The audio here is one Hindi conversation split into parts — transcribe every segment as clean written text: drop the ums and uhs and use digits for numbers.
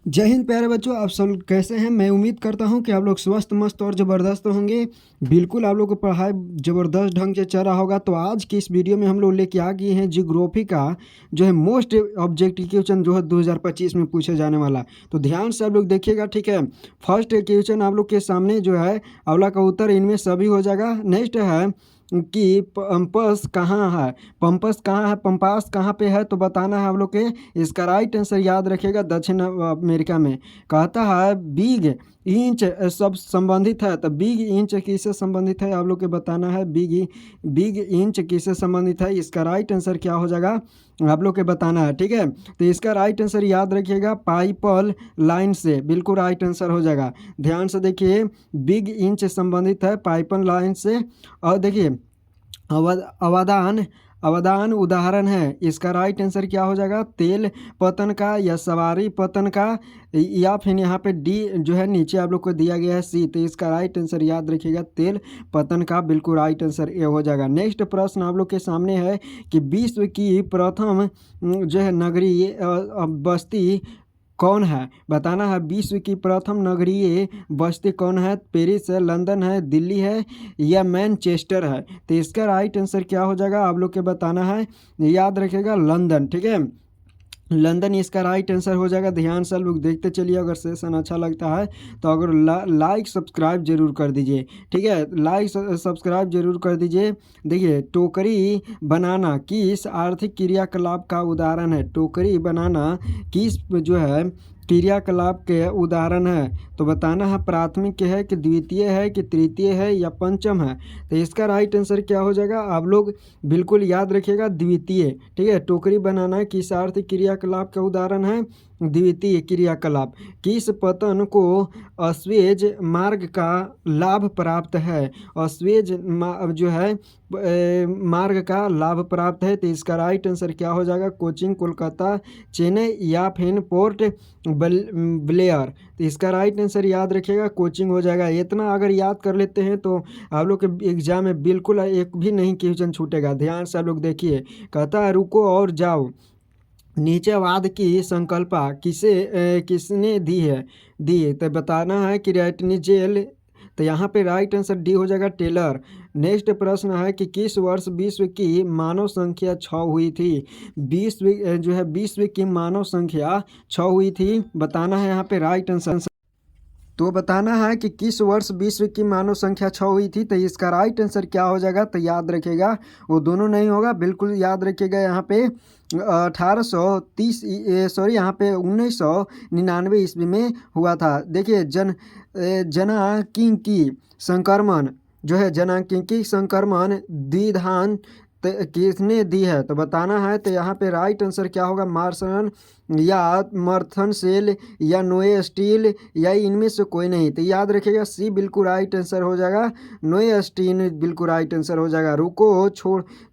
जय हिंद प्यारे बच्चों, आप सब लोग कैसे हैं। मैं उम्मीद करता हूं कि आप लोग स्वस्थ मस्त और ज़बरदस्त होंगे। बिल्कुल आप लोग को पढ़ाई ज़बरदस्त ढंग से चल रहा होगा। तो आज की इस वीडियो में हम लोग लेके आ गए हैं जियोग्राफी का जो है मोस्ट ऑब्जेक्टिव क्वेश्चन जो है 2025 में पूछे जाने वाला। तो ध्यान से आप लोग देखिएगा, ठीक है। फर्स्ट क्वेश्चन आप लोग के सामने जो है अगला का उत्तर इनमें सभी हो जाएगा। नेक्स्ट है कि पंपस कहाँ है, पंपस कहाँ है, पंपास कहाँ पे है, तो बताना है आप लोग के। इसका राइट आंसर याद रखिएगा दक्षिण अमेरिका में। कहता है बिग इंच सब संबंधित है, तो बिग इंच किससे संबंधित है आप लोग के बताना है। बिग इंच किससे संबंधित है, इसका राइट आंसर क्या हो जाएगा आप लोग के बताना है, ठीक है। तो इसका राइट आंसर याद रखिएगा पाइपल लाइन से, बिल्कुल राइट आंसर हो जाएगा। ध्यान से देखिए, बिग इंच संबंधित है पाइपल लाइन से। और देखिए अवदान अवदान उदाहरण है, इसका राइट आंसर क्या हो जाएगा तेल पतन का या सवारी पतन का, या फिर यहाँ पे डी जो है नीचे आप लोग को दिया गया है सी। तो इसका राइट आंसर याद रखिएगा तेल पतन का, बिल्कुल राइट आंसर ए हो जाएगा। नेक्स्ट प्रश्न आप लोग के सामने है कि विश्व की प्रथम जो है नगरीय बस्ती कौन है, बताना है। विश्व की प्रथम नगरीय बस्ती कौन है, पेरिस है, लंदन है, दिल्ली है या मैनचेस्टर है। तो इसका राइट आंसर क्या हो जाएगा आप लोग के बताना है। याद रखिएगा लंदन, ठीक है। लंदन इसका राइट आंसर हो जाएगा। ध्यान से लोग देखते चलिए, अगर सेशन अच्छा लगता है तो अगर लाइक सब्सक्राइब जरूर कर दीजिए, ठीक है। लाइक सब्सक्राइब जरूर कर दीजिए। देखिए टोकरी बनाना किस आर्थिक क्रियाकलाप का उदाहरण है, टोकरी बनाना किस जो है क्रियाकलाप के उदाहरण है, तो बताना है प्राथमिक है कि द्वितीय है कि तृतीय है या पंचम है। तो इसका राइट आंसर क्या हो जाएगा आप लोग बिल्कुल याद रखिएगा द्वितीय, ठीक है। टोकरी बनाना किस आर्थिक क्रियाकलाप का उदाहरण है, द्वितीय क्रियाकलाप। किस पतन को अस्वेज मार्ग का लाभ प्राप्त है, अस्वेज जो है मार्ग का लाभ प्राप्त है। तो इसका राइट आंसर क्या हो जाएगा कोचिंग, कोलकाता, चेन्नई या फिर पोर्ट ब्लेयर। तो इसका राइट आंसर याद रखिएगा कोचिंग हो जाएगा। इतना अगर याद कर लेते हैं तो आप लोग के एग्जाम में बिल्कुल एक भी नहीं क्वेश्चन छूटेगा। ध्यान से आप लोग देखिए, कहता है रुको और जाओ नीचेवाद की संकल्पना किसने दी है तो बताना है कि राइटनिजेल। तो यहाँ पे राइट आंसर डी हो जाएगा टेलर। नेक्स्ट प्रश्न है कि किस वर्ष विश्व की मानव संख्या 6 हुई थी, विश्व की मानव संख्या 6 हुई थी, बताना है यहाँ पे राइट आंसर। तो बताना है कि किस वर्ष विश्व की मानव संख्या 6 हुई थी। तो इसका राइट आंसर क्या हो जाएगा, तो याद रखिएगा वो दोनों नहीं होगा, बिल्कुल याद रखिएगा। यहाँ पे 1830 सॉरी यहाँ पे 1999 ईस्वी में हुआ था। देखिए जनाकीकी संक्रमण जो है, जनाकीकी संक्रमण द्विधान किसने दी है, तो बताना है। तो यहाँ पे राइट आंसर क्या होगा मार्सन या मर्थन सेल या नोए स्टील या इनमें से कोई नहीं। तो याद रखिएगा सी बिल्कुल राइट आंसर हो जाएगा, नोए स्टील बिल्कुल राइट आंसर हो जाएगा।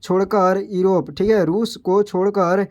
छोड़कर यूरोप, ठीक है, रूस को छोड़कर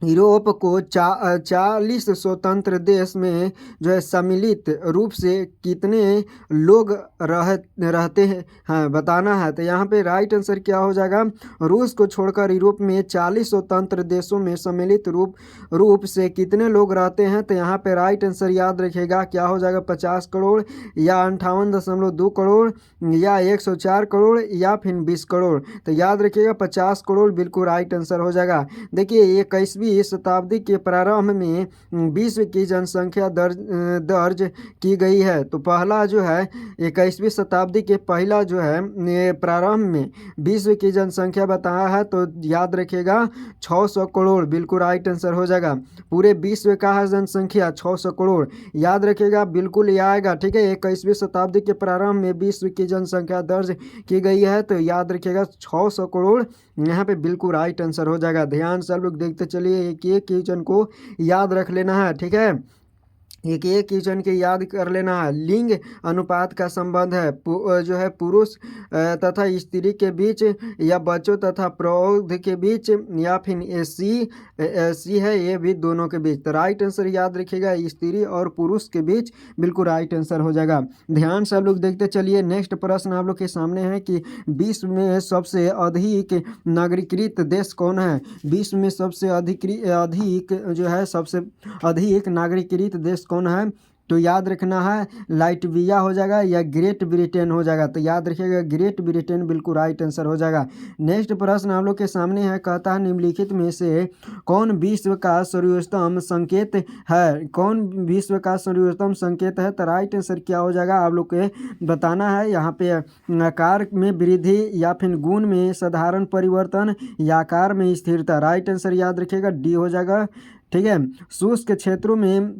यूरोप को 40 स्वतंत्र देश में जो है सम्मिलित रूप से कितने लोग रहते हैं, हाँ बताना है। तो यहाँ पे राइट आंसर क्या हो जाएगा, रूस को छोड़कर यूरोप में 40 स्वतंत्र देशों में सम्मिलित रूप से कितने लोग रहते हैं। तो यहाँ पे राइट आंसर याद रखिएगा क्या हो जाएगा 50 करोड़ या 58.2 करोड़ या 104 करोड़ या फिर 20 करोड़। तो याद रखिएगा 50 करोड़ बिल्कुल राइट आंसर हो जाएगा। देखिए 21वीं शताब्दी के प्रारंभ में विश्व की जनसंख्या दर्ज की गई है। तो पहला जो है 21वीं शताब्दी के पहला जो है प्रारंभ में विश्व की जनसंख्या बताया है, तो याद रखिएगा 600 करोड़ बिल्कुल राइट आंसर हो जाएगा। पूरे विश्व का है जनसंख्या 600 करोड़, याद रखिएगा बिल्कुल ये आएगा, ठीक है। 21वीं शताब्दी के प्रारंभ में विश्व की जनसंख्या दर्ज की गई है, तो याद रखिएगा 600 करोड़ यहाँ पे बिल्कुल राइट आंसर हो जाएगा। ध्यान से आप लोग देखते चलिए, एक एक क्वेश्चन को याद रख लेना है, ठीक है। एक क्वेश्चन के याद कर लेना है। लिंग अनुपात का संबंध है जो है पुरुष तथा स्त्री के बीच, या बच्चों तथा प्रौढ़ के बीच, या फिर सी है ये भी दोनों के बीच। तो राइट आंसर याद रखिएगा स्त्री और पुरुष के बीच, बिल्कुल राइट आंसर हो जाएगा। ध्यान से आप लोग देखते चलिए। नेक्स्ट प्रश्न आप लोग के सामने है कि विश्व में सबसे अधिक नागरिकृत देश कौन है। विश्व में सबसे अधिक जो है सबसे अधिक नागरिकृत देश कौन है। तो याद रखना है लाइटविया हो जाएगा या ग्रेट ब्रिटेन हो जाएगा। तो याद रखिएगा ग्रेट ब्रिटेन बिल्कुल राइट आंसर हो जाएगा। नेक्स्ट प्रश्न हम लोग के सामने है, कहता है निम्नलिखित में से कौन विश्व का सर्वोत्तम संकेत है। कौन विश्व का सर्वोत्तम संकेत है। तो राइट आंसर क्या हो जाएगा आप लोग के बताना है। यहाँ पे आकार में वृद्धि, या फिर गुण में साधारण परिवर्तन, या आकार में स्थिरता। राइट आंसर याद रखिएगा डी हो जाएगा। ठीक है। शुष्क क्षेत्रों में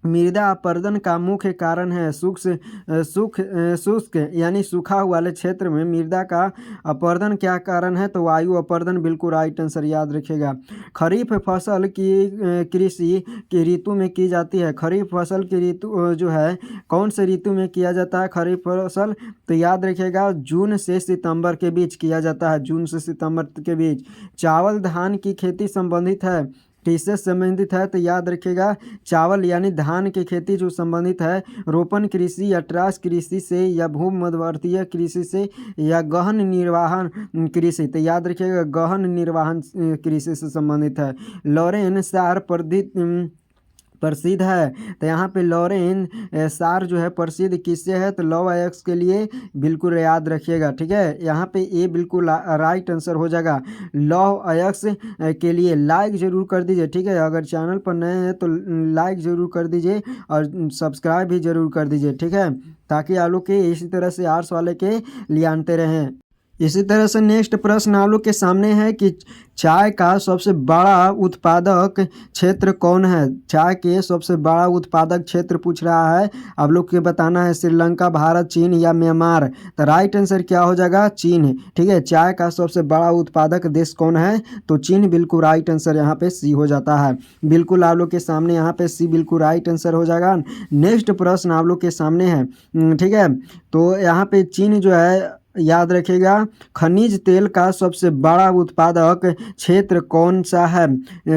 मृदा अपरदन का मुख्य कारण है। शुष्क यानी सूखा वाले क्षेत्र में मृदा का अपरदन क्या कारण है। तो वायु अपरदन बिल्कुल राइट आंसर याद रखिएगा। खरीफ फसल की कृषि की ऋतु में की जाती है। खरीफ फसल की ऋतु जो है कौन से ऋतु में किया जाता है खरीफ फसल। तो याद रखिएगा जून से सितंबर के बीच किया जाता है। जून से सितंबर के बीच। चावल धान की खेती संबंधित है, किससे संबंधित है। तो याद रखिएगा चावल यानी धान की खेती जो संबंधित है रोपण कृषि या ट्रास कृषि से, या भूमध्यवर्तीय कृषि से, या गहन निर्वहन कृषि। तो याद रखिएगा गहन निर्वहन कृषि से संबंधित है। लॉरेन सार प्रसिद्ध है। तो यहाँ पे लॉरेन सार जो है प्रसिद्ध किससे है। तो लव अयस्क के लिए, बिल्कुल याद रखिएगा। ठीक है। यहाँ पे ए बिल्कुल राइट आंसर हो जाएगा लव अयस्क के लिए। लाइक जरूर कर दीजिए। ठीक है। अगर चैनल पर नए हैं तो लाइक जरूर कर दीजिए और सब्सक्राइब भी जरूर कर दीजिए। ठीक है। ताकि आप लोग के इसी तरह से आर्ट्स वाले के लिए आनते रहें। इसी तरह से नेक्स्ट प्रश्न आप लोग के सामने है कि चाय का सबसे बड़ा उत्पादक क्षेत्र कौन है। चाय के सबसे बड़ा उत्पादक क्षेत्र पूछ रहा है। आप लोग के बताना है श्रीलंका, भारत, चीन या म्यांमार। तो राइट आंसर क्या हो जाएगा चीन। ठीक है। चाय का सबसे बड़ा उत्पादक देश कौन है। तो चीन बिल्कुल राइट आंसर यहाँ पे सी हो जाता है। बिल्कुल आप लोग के सामने यहाँ पे सी बिल्कुल राइट आंसर हो जाएगा। नेक्स्ट प्रश्न आप लोग के सामने है। ठीक है। तो यहाँ पे चीन जो है याद रखिएगा खनिज तेल का सबसे बड़ा उत्पादक क्षेत्र कौन सा है।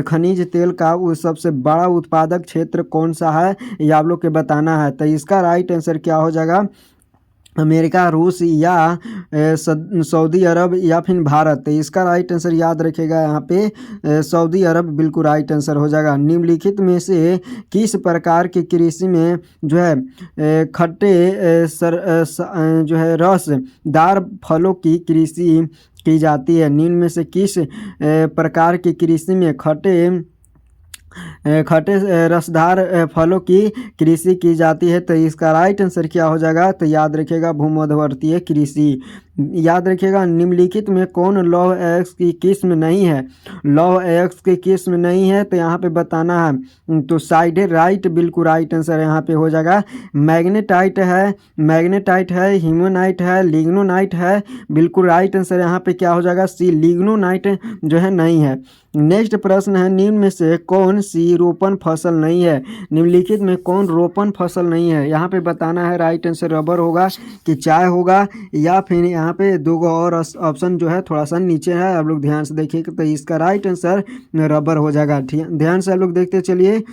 खनिज तेल का वो सबसे बड़ा उत्पादक क्षेत्र कौन सा है ये आप लोग के बताना है। तो इसका राइट आंसर क्या हो जाएगा अमेरिका, रूस या सऊदी अरब या फिर भारत। तो इसका राइट आंसर याद रखिएगा यहाँ पे सऊदी अरब बिल्कुल राइट आंसर हो जाएगा। निम्नलिखित में से किस प्रकार की कृषि में जो है खट्टे जो है रसदार फलों की कृषि की जाती है। निम्न में से किस प्रकार की कृषि में खट्टे रसदार फलों की कृषि की जाती है। तो इसका राइट आंसर क्या हो जाएगा। तो याद रखिएगा भूमध्यवर्तीय कृषि। याद रखिएगा निम्नलिखित में कौन लौह अयस्क की किस्म नहीं है। लौह अयस्क की किस्म नहीं है तो यहाँ पे बताना है। तो साइडेराइट बिल्कुल राइट आंसर यहाँ पे हो जाएगा। मैग्नेटाइट है, हीमोनाइट है, लिग्नोनाइट है। बिल्कुल राइट आंसर यहाँ पे क्या हो जाएगा सी, लिग्नोनाइट जो है नहीं है। नेक्स्ट प्रश्न है निम्न में से कौन सी रोपण फसल नहीं है। निम्नलिखित में कौन रोपण फसल नहीं है। यहाँ पे बताना है राइट आंसर रबर होगा कि चाय होगा, या फिर यहाँ पे दो और ऑप्शन जो है थोड़ा सा नीचे है। आप लोग ध्यान से देखिए तो इसका राइट आंसर रबर हो जाएगा। ध्यान से आप लोग देखते चलिए।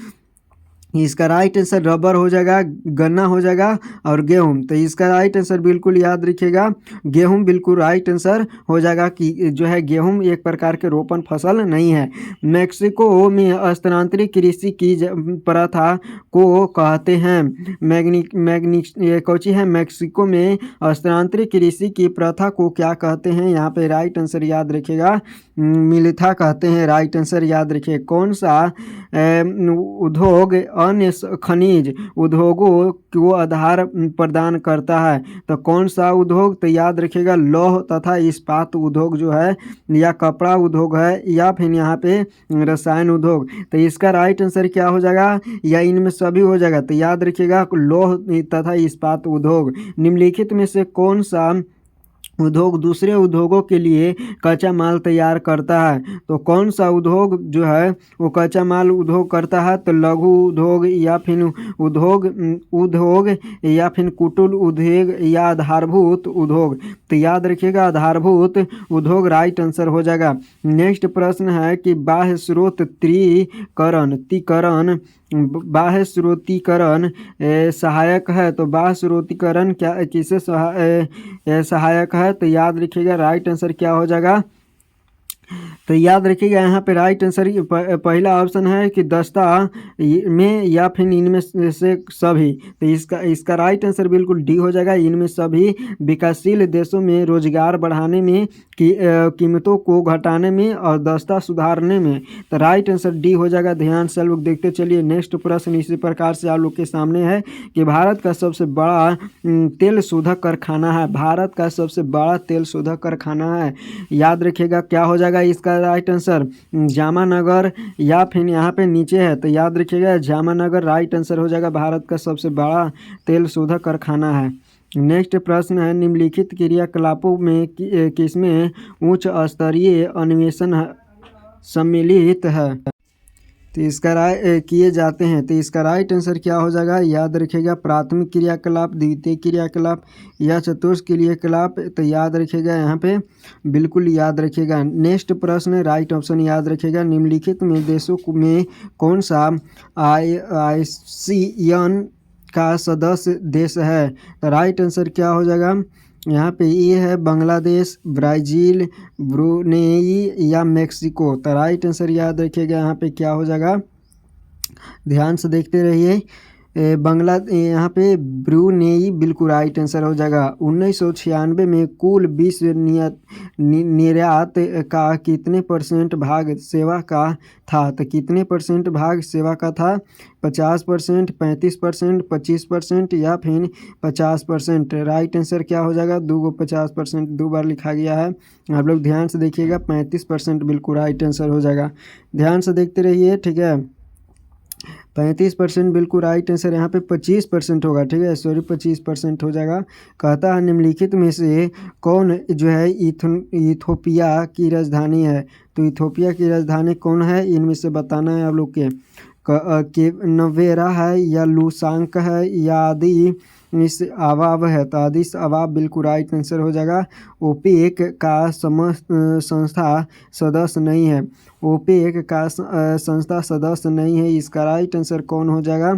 इसका राइट आंसर रबर हो जाएगा, गन्ना हो जाएगा और गेहूं। तो इसका राइट आंसर बिल्कुल याद रखिएगा गेहूं बिल्कुल राइट आंसर हो जाएगा कि जो है गेहूं एक प्रकार के रोपण फसल नहीं है। मैक्सिको में स्थानांतरित कृषि की प्रथा को कहते हैं। मैक्सिको में स्थानांतरित कृषि की प्रथा को क्या कहते हैं। यहाँ पे राइट आंसर याद रखिएगा मिलिथा कहते हैं। राइट आंसर याद रखिए। कौन सा उद्योग अन्य खनिज उद्योगों को आधार प्रदान करता है। तो कौन सा उद्योग। तो याद रखिएगा लौह तथा इस्पात उद्योग जो है, या कपड़ा उद्योग है, या फिर यहाँ पे रसायन उद्योग। तो इसका राइट आंसर क्या हो जाएगा, या इनमें सभी हो जाएगा। तो याद रखिएगा लौह तथा इस्पात उद्योग। निम्नलिखित में से कौन सा उद्योग दूसरे उद्योगों के लिए कच्चा माल तैयार करता है। तो कौन सा उद्योग जो है वो कच्चा माल उद्योग करता है? तो लघु उद्योग या फिर उद्योग या फिर कुटीर उद्योग या आधारभूत उद्योग। तो याद रखिएगा आधारभूत उद्योग राइट आंसर हो जाएगा। नेक्स्ट प्रश्न है कि बाह्य स्रोत तीकरण बाह्य स्रोतीकरण सहायक है। तो बाह्य स्रोतीकरण क्या किसे सहायक है? तो याद रखिएगा राइट आंसर क्या हो जाएगा? तो याद रखिएगा यहाँ पे राइट आंसर पहला ऑप्शन है कि दस्ता में या फिर इनमें से सभी। तो इसका राइट आंसर बिल्कुल डी हो जाएगा। इनमें सभी विकासशील देशों में रोजगार बढ़ाने में, कीमतों को घटाने में और दस्ता सुधारने में। तो राइट आंसर डी हो जाएगा। ध्यान से लोग देखते चलिए। नेक्स्ट प्रश्न इसी प्रकार से आप लोग के सामने है कि भारत का सबसे बड़ा तेल शोधक कारखाना है। भारत का सबसे बड़ा तेल शोधक कारखाना है। याद रखिएगा क्या हो जाएगा इसका राइट आंसर? जामनगर या फिर यहाँ पे नीचे है। तो याद रखिएगा जामनगर राइट आंसर हो जाएगा। भारत का सबसे बड़ा तेल शोधक कारखाना है। नेक्स्ट प्रश्न है निम्नलिखित क्रियाकलापों में किसमें उच्च स्तरीय अन्वेषण सम्मिलित है? तो इसका किए जाते हैं। तो इसका राइट आंसर क्या हो जाएगा? याद रखिएगा प्राथमिक क्रियाकलाप, द्वितीय क्रियाकलाप या चतुर्थ क्रियाकलाप। तो याद रखिएगा यहाँ पे बिल्कुल याद रखिएगा। नेक्स्ट प्रश्न राइट ऑप्शन याद रखिएगा। निम्नलिखित में देशों में कौन सा आसियान का सदस्य देश है? तो राइट आंसर क्या हो जाएगा? यहाँ पे ये है बांग्लादेश, ब्राज़ील, ब्रुनेई या मेक्सिको। तो राइट आंसर याद रखिएगा यहाँ पे क्या हो जाएगा? ध्यान से देखते रहिए। यहाँ पे ब्रुनेई बिल्कुल राइट आंसर हो जाएगा। 1996 में कुल विश्व निर्यात का कितने % भाग सेवा का था? तो कितने % भाग सेवा का था? 50%, 35%, 25% या फिर 50%। राइट आंसर क्या हो जाएगा? 50% दो बार लिखा गया है। आप लोग ध्यान से देखिएगा 35% बिल्कुल राइट आंसर हो जाएगा। ध्यान से देखते रहिए, ठीक है। 35% बिल्कुल राइट आंसर। यहाँ पे 25% होगा, ठीक है, सॉरी 25% हो जाएगा। कहता है निम्नलिखित में से कौन जो है इथोपिया की राजधानी है? तो इथोपिया की राजधानी कौन है? इनमें से बताना है आप लोग के नवेरा है या लुसांक है या आदि इस अवाब है। तो आदिस अवाब बिल्कुल राइट आंसर हो जाएगा। ओपेक का संस्था सदस्य नहीं है। ओपेक का संस्था सदस्य नहीं है। इसका राइट आंसर कौन हो जाएगा?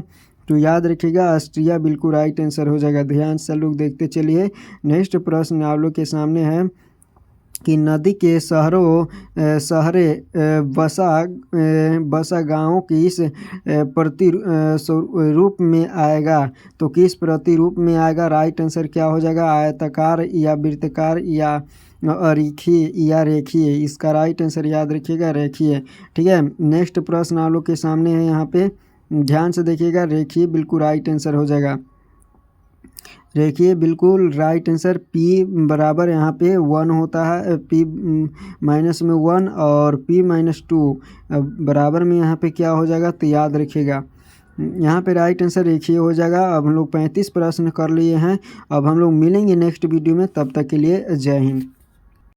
तो याद रखिएगा ऑस्ट्रिया बिल्कुल राइट आंसर हो जाएगा। ध्यान से लोग देखते चलिए। नेक्स्ट प्रश्न आप लोग के सामने है कि नदी के बसा गाँव किस प्रतिरूप में आएगा? तो किस प्रतिरूप में आएगा? राइट आंसर क्या हो जाएगा? आयताकार या वृत्ताकार या अरेखीय या रेखीय। इसका राइट आंसर याद रखिएगा रेखीय, ठीक है। नेक्स्ट प्रश्न आप लोग के सामने है, यहाँ पे ध्यान से देखिएगा। रेखीय बिल्कुल राइट आंसर हो जाएगा। देखिए बिल्कुल राइट आंसर P बराबर यहाँ पे 1 होता है। P माइनस में 1 और P-2 बराबर में यहाँ पे क्या हो जाएगा? तो याद रखिएगा यहाँ पे राइट आंसर रेखीय हो जाएगा। अब हम लोग 35 प्रश्न कर लिए हैं। अब हम लोग मिलेंगे नेक्स्ट वीडियो में, तब तक के लिए जय हिंद।